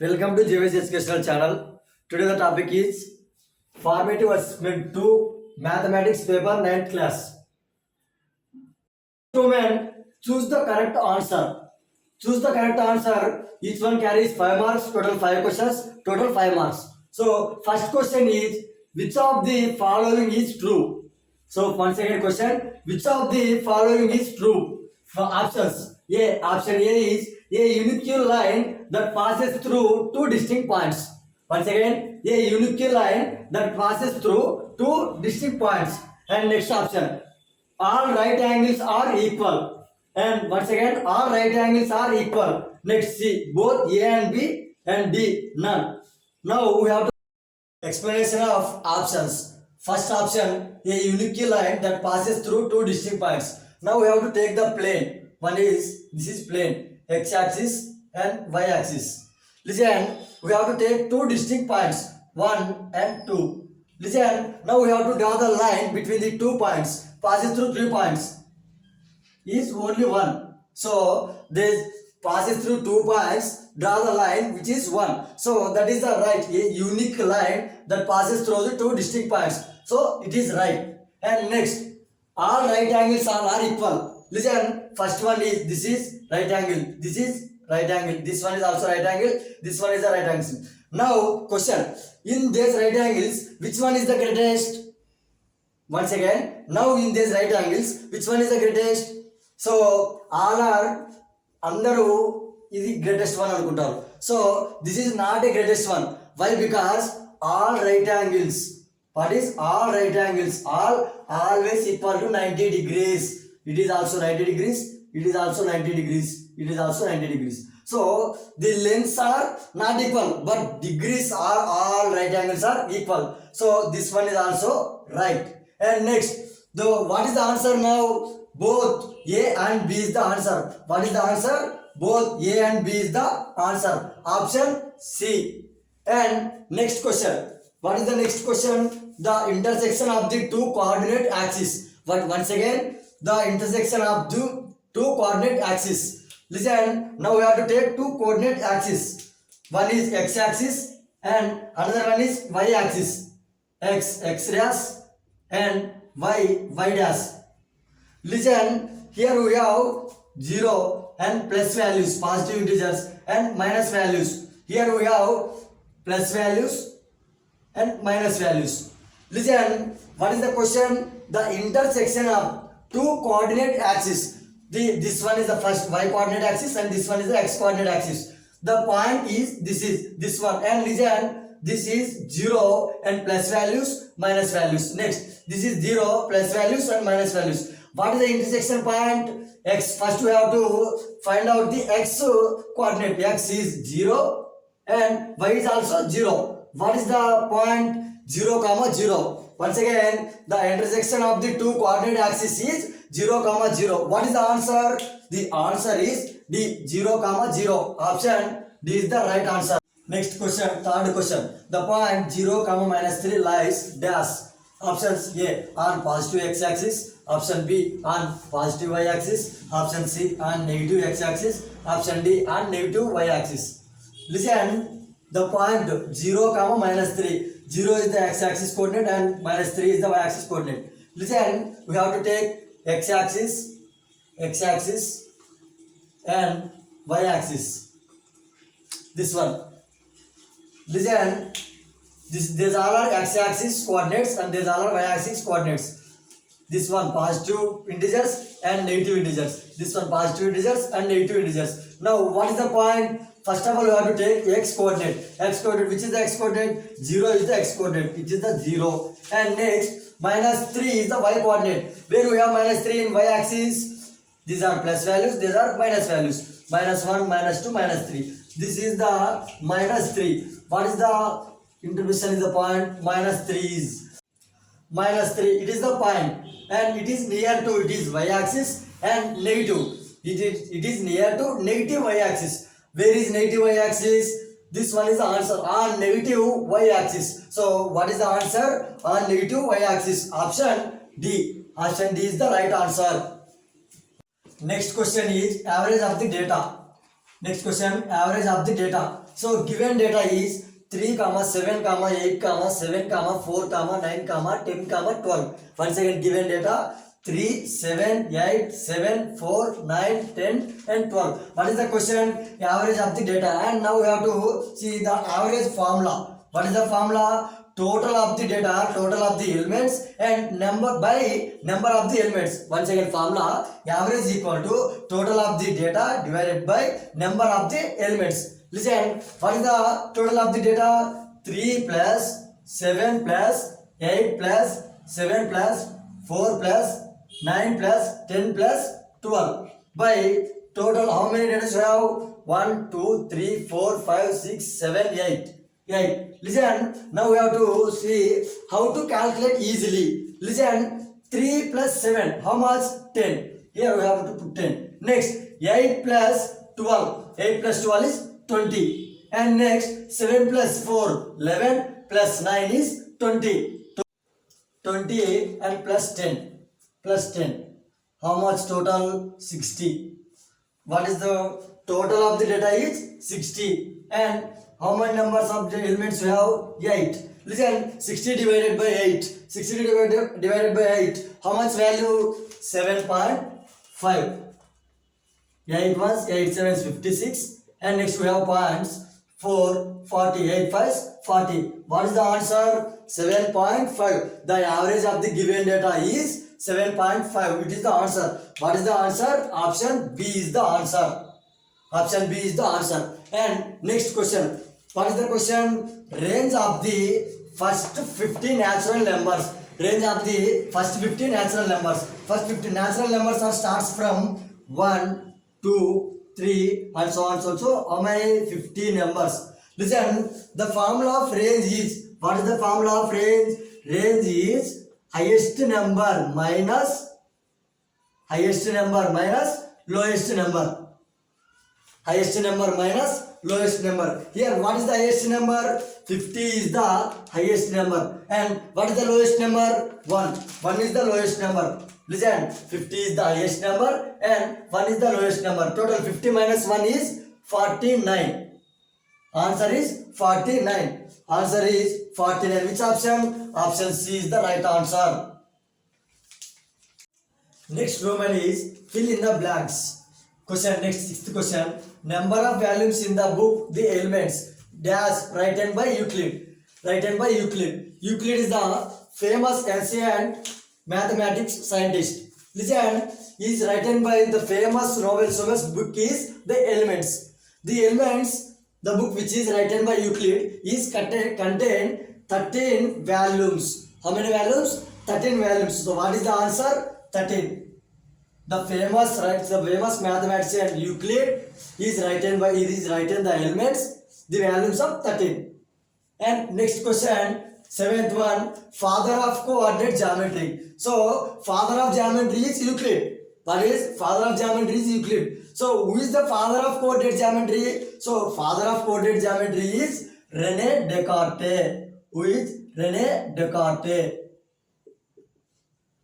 Welcome to JVS Educational Channel. Today the topic is Formative Assessment 2 Mathematics Paper 9th class. Student, choose the correct answer. Choose the correct answer. Each one carries 5 marks. Total 5 questions. Total 5 marks. So first question is, which of the following is true? So one second question, which of the following is true? For options, option A is a unique line that passes through two distinct points. Once again, a unique line that passes through two distinct points. And next option, all right angles are equal. And once again, all right angles are equal. Next, C, both A and B, and D, none. Now we have to explanation of options. First option, a unique line that passes through two distinct points. Now we have to take the plane. One is, this is plane, x-axis and y-axis. Listen, we have to take two distinct points, 1 and 2. Listen, now we have to draw the line between the 2 points, passes through 3 points. Is only 1. So this passes through 2 points, draw the line which is 1. So that is the right, a unique line that passes through the two distinct points. So it is right. And next, all right angles are equal. Listen, first one is, this is right angle, this is right angle, this one is also right angle, this one is the right angle. Now question, in these right angles, which one is the greatest? Once again, now in these right angles, which one is the greatest? So all are అందరూ ఇది greatest one అనుకుంటారు. So this is not a greatest one. Why? Because all right angles, what is all right angles, all always equal to 90 degrees. It is also 90 degrees, it is also 90 degrees, it is also 90 degrees. So the lengths are not equal, but degrees are, all right angles are equal. So this one is also right. And next, the what is the answer now? Both A and B is the answer. What is the answer? Both A and B is the answer. Option C. And next question, what is the next question? The intersection of the two coordinate axes. But once again, the intersection of the two coordinate axes. Listen, now we have to take two coordinate axes. One is x-axis and another one is y-axis. X dash and y dash. Listen, here we have 0 and plus values, positive integers, and minus values. Here we have plus values and minus values. Listen, what is the question? The intersection of two coordinate axes. This one is the first y coordinate axis and this one is the x coordinate axis. The point is this one. And listen, this is 0 and plus values, minus values. Next, this is 0 plus values and minus values. What is the intersection point? X. First we have to find out the x coordinate. X is 0 and y is also 0. What is the point? 0, 0. Once again, the intersection of the two coordinate axes is 0, 0. What is the answer? The answer is D, 0, 0. Option D is the right answer. Next question, third question. The point 0, minus 3 lies dash. Options A on positive x-axis, option B on positive y-axis, option C on negative x-axis, option D on negative y-axis. Listen, the point 0, minus 3. 0 is the x-axis coordinate and minus 3 is the y-axis coordinate. Listen, we have to take x-axis and y-axis. This one. Listen, these all are x-axis coordinates and these all are y-axis coordinates. This one positive integers and negative integers. This one positive integers and negative integers. Now what is the point? First of all, we have to take x coordinate. X coordinate, which is the x coordinate? 0 is the x coordinate. It is the 0. And next, minus 3 is the y coordinate. Where we have minus 3 in y-axis? These are plus values, these are minus values. Minus 1, minus 2, minus 3. This is the minus 3. What is the interpretation is the point? Minus 3 is. Minus 3, it is the point. And it is near to, it is y-axis and negative. It is near to negative y-axis. Where is negative y-axis? This one is the answer, on negative y-axis. So what is the answer? On negative y-axis. Option D. Option D is the right answer. Next question is average of the data. Next question, average of the data. So given data is 3, 7, 8, 7, 4, 9, 10, 12. Once again, given data 3, 7, 8, 7, 4, 9, 10 and 12. What is the question? Average of the data. And now we have to see the average formula. What is the formula? Total of the data, total of the elements and number by number of the elements. Once again, formula average equal to total of the data divided by number of the elements. Listen, what is the total of the data? 3 plus 7 plus 8 plus 7 plus 4 plus 9 plus 10 plus 12 by total. How many data you have? 1, 2, 3, 4, 5, 6, 7, 8. Right. Listen, now we have to see how to calculate easily. Listen, 3 plus 7, how much? 10. Here we have to put 10. Next, 8 plus 12. 8 plus 12 is 20. And next, 7 plus 4, 11 plus 9 is 20. 28 and plus 10. Plus 10. How much total? 60. What is the total of the data is 60. And how many numbers of the elements we have? 8. Listen, 60 divided by 8. 60 divided by 8. How much value? 7.5. 8 ones, 8 sevens, 56. And next we have points. 4, 40, 8 fives, 40. What is the answer? 7.5. The average of the given data is 7.5. It is the answer. What is the answer? Option B is the answer. Option B is the answer. And next question. What is the question? Range of the first 50 natural numbers. Range of the first 50 natural numbers. First 50 natural numbers are starts from 1, 2, 3 and so on. So how many? 50 numbers. Listen, the formula of range is, what is the formula of range? Range is highest number minus lowest number. Highest number minus lowest number. Here, what is the highest number? 50 is the highest number. And what is the lowest number? 1. 1 is the lowest number. Listen, 50 is the highest number and 1 is the lowest number. Total 50 minus 1 is 49. Answer is 49. Answer is 49. Which option? Option C is the right answer. Next Roman is fill in the blanks. Question, next 6th question. Number of volumes in the book, the elements, dash, written by Euclid. Written by Euclid. Euclid is the famous ancient mathematics scientist. Listen, he is written by the famous Nobel book is the Elements. The Elements, the book which is written by Euclid, is contain 13 volumes. How many volumes? 13 volumes. So what is the answer? 13. The famous mathematician Euclid is written the Elements, the volumes of 13. And next question, 7th one, father of coordinate geometry. So father of geometry is Euclid. What is father of geometry is Euclid. So who is the father of coordinate geometry? So father of coordinate geometry is René Descartes. Who is René Descartes?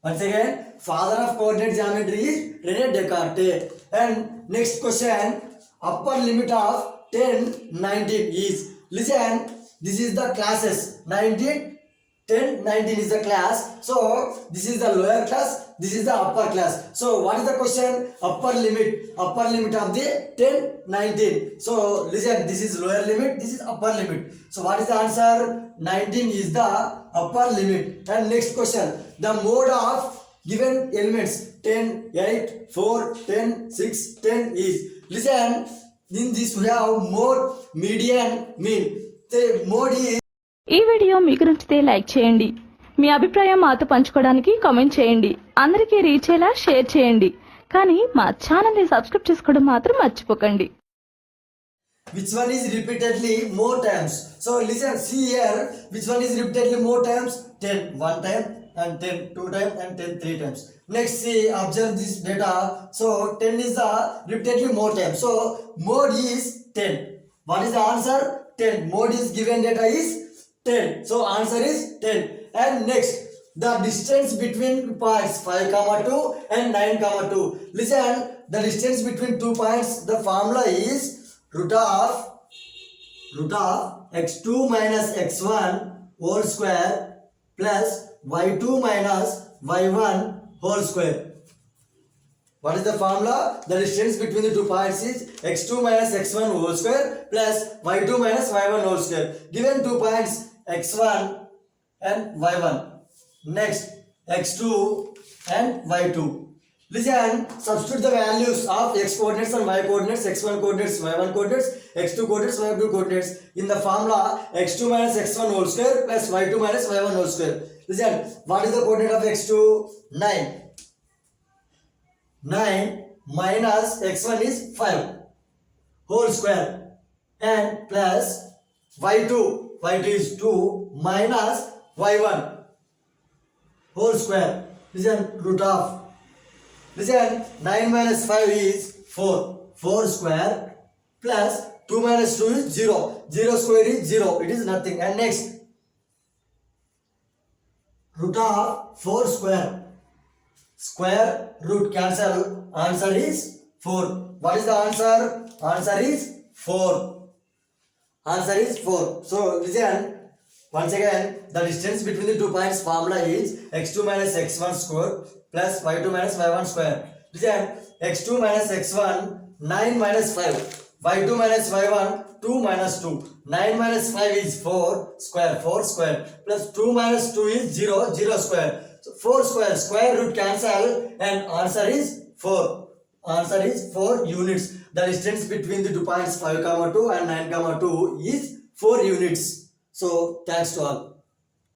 Once again, father of coordinate geometry is René Descartes. And next question, upper limit of 10, 19 is, listen, this is the classes, 19, 10, 19 is the class. So this is the lower class, this is the upper class. So what is the question? Upper limit of the 10, 19. So listen, this is lower limit, this is upper limit. So what is the answer? 19 is the upper limit. And next question, the mode of given elements 10, 8, 4, 10, 6, 10 is, listen, in this we have mode, median, mean. The mode is. ఈ video మీకు నచ్చితే like చేయండి. మీ అభిప్రాయం మాతో పంచుకోవడానికి comment చేయండి. అందరికీ reach అయ్యేలా షేర్ చేయండి. కానీ మా ఛానల్ ని సబ్స్క్రైబ్ చేసుకోవడం మాత్రం మర్చిపోకండి. Which one is repeatedly more times? So listen, see here, which one is repeatedly more times? 10 one time and 10 two times and 10 three times. Next, see, observe this data. So 10 is the repeatedly more times. So mode is 10. What is the answer? 10. Mode is given data is 10. So answer is 10. And next, the distance between points 5,2 and 9,2. Listen, the distance between 2 points, the formula is root of x2 minus x1 whole square plus y2 minus y1 whole square. What is the formula? The distance between the 2 points is x2 minus x1 whole square plus y2 minus y1 whole square. Given 2 points x1 and y1. Next x2 and y2. Listen, substitute the values of x coordinates and y coordinates, x1 coordinates, y1 coordinates, x2 coordinates, y2 coordinates in the formula x2 minus x1 whole square plus y2 minus y1 whole square. Listen, what is the coordinate of x2? 9. 9 minus x1 is 5 whole square and plus y2 is 2 minus y1 whole square. Listen, root of, listen, 9 minus 5 is 4 square plus 2 minus 2 is 0 square is 0, it is nothing. And next, root of 4 square root cancel, answer is 4. What is the answer? Answer is 4. Answer is 4. So listen, once again, the distance between the 2 points formula is x2 minus x1 square plus y2 minus y1 square. Listen, x2 minus x1 9 minus 5, y2 minus y1 2 minus 2. 9 minus 5 is 4 square plus 2 minus 2 is 0 square. So 4 square root cancel and answer is 4. Answer is 4 units. The distance between the 2 points 5, 2 and 9, 2 is 4 units. So thanks to all.